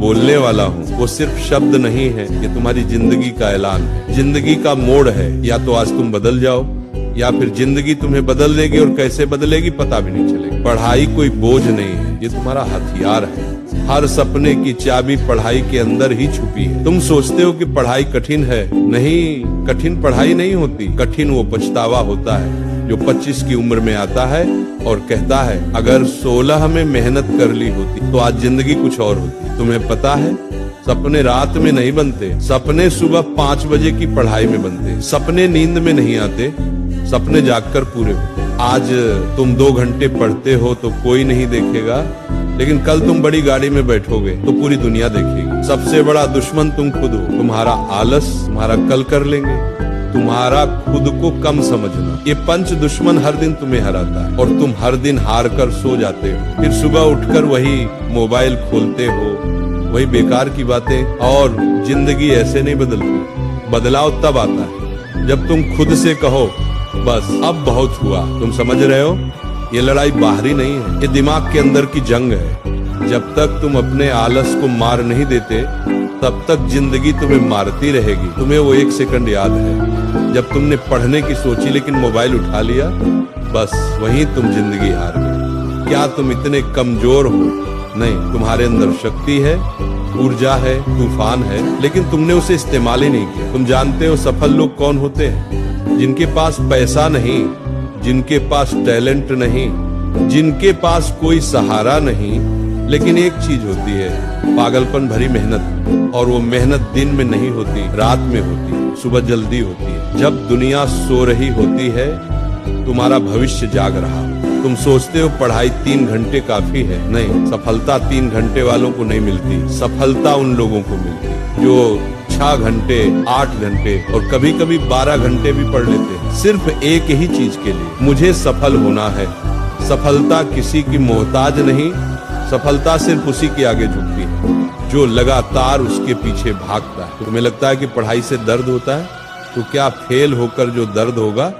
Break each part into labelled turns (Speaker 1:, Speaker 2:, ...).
Speaker 1: बोलने वाला हूँ वो सिर्फ शब्द नहीं है, ये तुम्हारी जिंदगी का ऐलान है, जिंदगी का मोड़ है। या तो आज तुम बदल जाओ या फिर जिंदगी तुम्हें बदल देगी, और कैसे बदलेगी पता भी नहीं चलेगा। पढ़ाई कोई बोझ नहीं है, ये तुम्हारा हथियार है। हर सपने की चाबी पढ़ाई के अंदर ही छुपी है। तुम सोचते हो कि पढ़ाई कठिन है, नहीं, कठिन पढ़ाई नहीं होती, कठिन वो पछतावा होता है जो 25 की उम्र में आता है और कहता है अगर 16 में मेहनत कर ली होती तो आज जिंदगी कुछ और होती। तुम्हें पता है सपने रात में नहीं बनते, सपने सुबह 5 बजे की पढ़ाई में बनते। सपने नींद में नहीं आते, सपने जागकर पूरे होते। आज तुम 2 घंटे पढ़ते हो तो कोई नहीं देखेगा, लेकिन कल तुम बड़ी गाड़ी में बैठोगे तो पूरी दुनिया देखेगी। सबसे बड़ा दुश्मन तुम खुद हो। तुम्हारा आलस तुम्हारा कल कर लेंगे, तुम्हारा खुद को कम समझना, ये 5 दुश्मन हर दिन तुम्हें हराता है और तुम हर दिन हार कर सो जाते हो। फिर सुबह उठकर वही मोबाइल खोलते हो, वही बेकार की बातें। और जिंदगी ऐसे नहीं बदलती, बदलाव तब आता है जब तुम खुद से कहो बस अब बहुत हुआ। तुम समझ रहे हो, ये लड़ाई बाहरी नहीं है, ये दिमाग के अंदर की जंग है। जब तक तुम अपने आलस को मार नहीं देते तब तक जिंदगी तुम्हें मारती रहेगी। तुम्हें वो 1 सेकंड याद है जब तुमने पढ़ने की सोची लेकिन मोबाइल उठा लिया, बस वहीं तुम जिंदगी हार गए। क्या तुम इतने कमजोर हो? नहीं, तुम्हारे अंदर शक्ति है, ऊर्जा है, तूफान है, लेकिन तुमने उसे इस्तेमाल ही नहीं किया। तुम जानते हो सफल लोग कौन होते हैं? जिनके पास पैसा नहीं, जिनके पास टैलेंट नहीं, जिनके पास कोई सहारा नहीं, लेकिन एक चीज होती है, पागलपन भरी मेहनत। और वो मेहनत दिन में नहीं होती, रात में होती है, सुबह जल्दी होती है, जब दुनिया सो रही होती है, तुम्हारा भविष्य जाग रहा। तुम सोचते हो पढ़ाई 3 घंटे काफी है, नहीं, सफलता 3 घंटे वालों को नहीं मिलती। सफलता उन लोगों को मिलती जो 6 घंटे, 8 घंटे और कभी कभी 12 घंटे भी पढ़ लेते हैं, सिर्फ एक ही चीज के लिए, मुझे सफल होना है। सफलता किसी की मोहताज नहीं, सफलता सिर्फ उसी के आगे झुकती है जो लगातार उसके पीछे भागता है। तुम्हें लगता है कि पढ़ाई से दर्द होता है, तो क्या फेल होकर जो दर्द होगा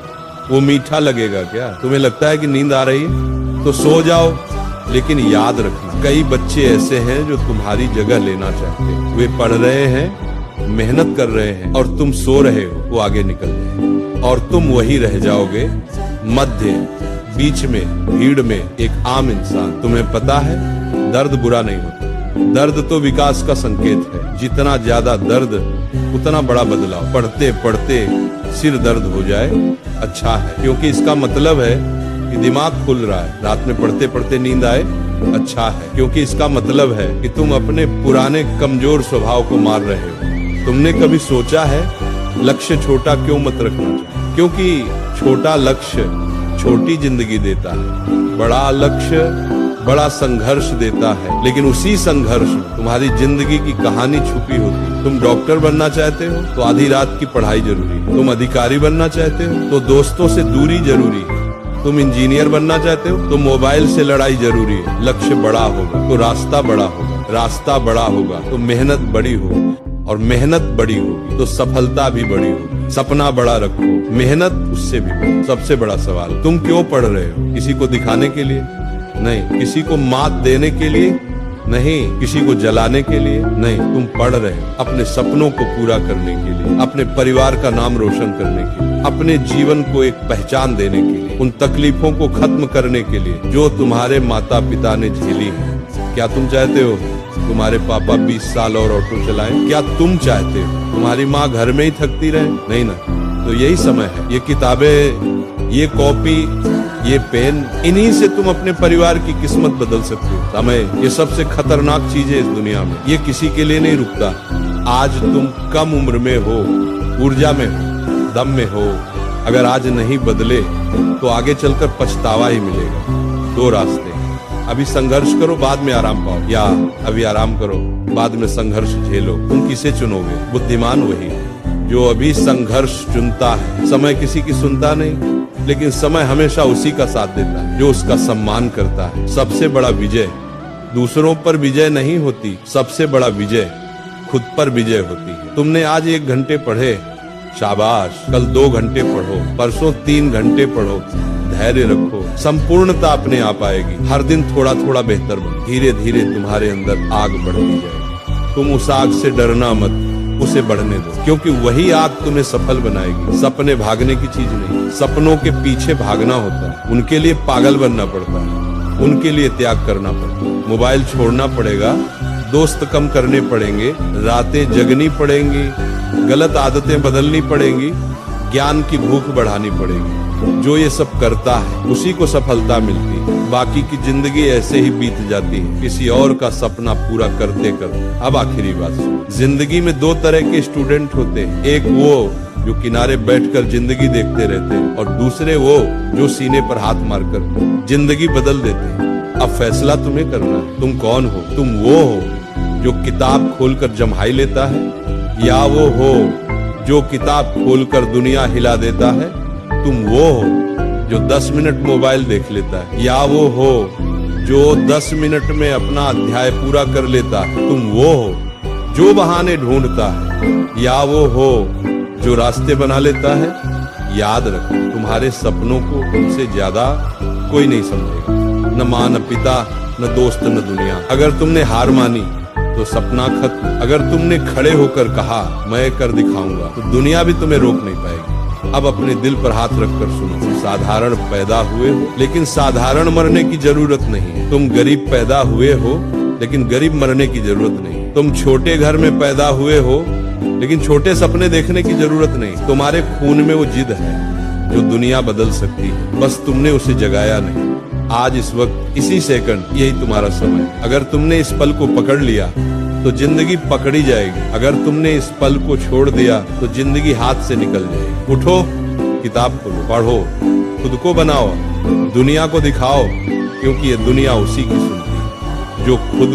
Speaker 1: वो मीठा लगेगा क्या? तुम्हें लगता है कि नींद आ रही है तो सो जाओ, लेकिन याद रखना कई बच्चे ऐसे हैं जो तुम्हारी जगह लेना चाहते हैं। वे पढ़ रहे हैं, मेहनत कर रहे हैं और तुम सो रहे हो, वो आगे निकल रहे और तुम वही रह जाओगे मध्य, बीच में, भीड़ में, एक आम इंसान। तुम्हें पता है दर्द बुरा नहीं होता, दर्द तो विकास का संकेत है। जितना ज्यादा दर्द उतना बड़ा बदलाव। पढ़ते पढ़ते सिर दर्द हो जाए अच्छा है, क्योंकि इसका मतलब है कि दिमाग खुल रहा है। रात में पढ़ते पढ़ते नींद आए अच्छा है, क्योंकि इसका मतलब है कि तुम अपने पुराने कमजोर स्वभाव को मार रहे हो। तुमने कभी सोचा है लक्ष्य छोटा क्यों मत रखना चाहिए? क्योंकि छोटा लक्ष्य छोटी जिंदगी देता है, बड़ा लक्ष्य बड़ा संघर्ष देता है, लेकिन उसी संघर्ष में तुम्हारी जिंदगी की कहानी छुपी होती है। तुम डॉक्टर बनना चाहते हो तो आधी रात की पढ़ाई जरूरी है। तुम अधिकारी बनना चाहते हो तो दोस्तों से दूरी जरूरी है। तुम इंजीनियर बनना चाहते हो तो मोबाइल से लड़ाई जरूरी है। लक्ष्य बड़ा होगा तो रास्ता बड़ा होगा, रास्ता बड़ा होगा तो मेहनत बड़ी होगी, और मेहनत बड़ी होगी तो सफलता भी बड़ी होगी। सपना बड़ा रखो, मेहनत उससे भी बड़ी। सबसे बड़ा सवाल, तुम क्यों पढ़ रहे हो? किसी को दिखाने के लिए नहीं, किसी को मात देने के लिए नहीं, किसी को जलाने के लिए नहीं। तुम पढ़ रहे हो अपने सपनों को पूरा करने के लिए, अपने परिवार का नाम रोशन करने के लिए, अपने जीवन को एक पहचान देने के लिए, उन तकलीफों को खत्म करने के लिए जो तुम्हारे माता पिता ने झेली है। क्या तुम चाहते हो तुम्हारे पापा 20 साल और ऑटो चलाएं? क्या तुम चाहते हो तुम्हारी माँ घर में ही थकती रहे? नहीं ना। तो यही समय है, ये किताबें, ये कॉपी, ये पेन, इन्हीं से तुम अपने परिवार की किस्मत बदल सकते हो। समय ये सबसे खतरनाक चीज है इस दुनिया में, ये किसी के लिए नहीं रुकता। आज तुम कम उम्र में हो, ऊर्जा में हो, दम में हो, अगर आज नहीं बदले तो आगे चलकर पछतावा ही मिलेगा। 2 रास्ते, अभी संघर्ष करो बाद में आराम पाओ, या अभी आराम करो बाद में संघर्ष झेलो। तुम किसे चुनोगे? बुद्धिमान वही है जो अभी संघर्ष चुनता है। समय किसी की सुनता नहीं, लेकिन समय हमेशा उसी का साथ देता है जो उसका सम्मान करता है। सबसे बड़ा विजय दूसरों पर विजय नहीं होती, सबसे बड़ा विजय खुद पर विजय होती है। तुमने आज 1 घंटे पढ़े, शाबाश, कल 2 घंटे पढ़ो, परसों 3 घंटे पढ़ो, धैर्य रखो, संपूर्णता अपने आप आएगी। हर दिन थोड़ा थोड़ा बेहतर बनो, धीरे धीरे तुम्हारे अंदर आग बढ़ती जाएगी। तुम उस आग से डरना मत, उसे बढ़ने दो, क्योंकि वही आग तुम्हें सफल बनाएगी। सपने भागने की चीज नहीं, सपनों के पीछे भागना होता है, उनके लिए पागल बनना पड़ता है, उनके लिए त्याग करना पड़ता है। मोबाइल छोड़ना पड़ेगा, दोस्त कम करने पड़ेंगे, रातें जगनी पड़ेंगी, गलत आदतें बदलनी पड़ेंगी, ज्ञान की भूख बढ़ानी पड़ेगी। जो ये सब करता है उसी को सफलता मिलती है, बाकी की जिंदगी ऐसे ही बीत जाती है किसी और का सपना पूरा करते करते। अब आखिरी बात, जिंदगी में दो तरह के स्टूडेंट होते हैं, एक वो जो किनारे बैठकर जिंदगी देखते रहते हैं और दूसरे वो जो सीने पर हाथ मारकर जिंदगी बदल देते हैं। अब फैसला तुम्हें करना है, तुम कौन हो? तुम वो हो जो किताब खोलकर जम्हाई लेता है, या वो हो जो किताब खोलकर दुनिया हिला देता है? तुम वो हो जो 10 मिनट मोबाइल देख लेता है, या वो हो जो 10 मिनट में अपना अध्याय पूरा कर लेता है? तुम वो हो जो बहाने ढूंढता है, या वो हो जो रास्ते बना लेता है? याद रखो, तुम्हारे सपनों को तुमसे ज्यादा कोई नहीं समझेगा, न माँ, न पिता, न दोस्त, न दुनिया। अगर तुमने हार मानी तो सपना खत्म, अगर तुमने खड़े होकर कहा मैं कर दिखाऊंगा तो दुनिया भी तुम्हें रोक नहीं पाएगी। अब अपने दिल पर हाथ रखकर सुनो, साधारण पैदा हुए हो लेकिन साधारण मरने की जरूरत नहीं है। तुम गरीब पैदा हुए हो लेकिन गरीब मरने की जरूरत नहीं। तुम छोटे घर में पैदा हुए हो लेकिन छोटे सपने देखने की जरूरत नहीं। तुम्हारे खून में वो जिद है जो दुनिया बदल सकती है, बस तुमने उसे जगाया नहीं। आज इस वक्त इसी सेकंड यही तुम्हारा समय। अगर तुमने इस पल को पकड़ लिया तो जिंदगी पकड़ी जाएगी, अगर तुमने इस पल को छोड़ दिया तो जिंदगी हाथ से निकल जाएगी। उठो, किताब खोलो, पढ़ो, खुद को बनाओ, दुनिया को दिखाओ, क्योंकि ये दुनिया उसी की सुनती है जो खुद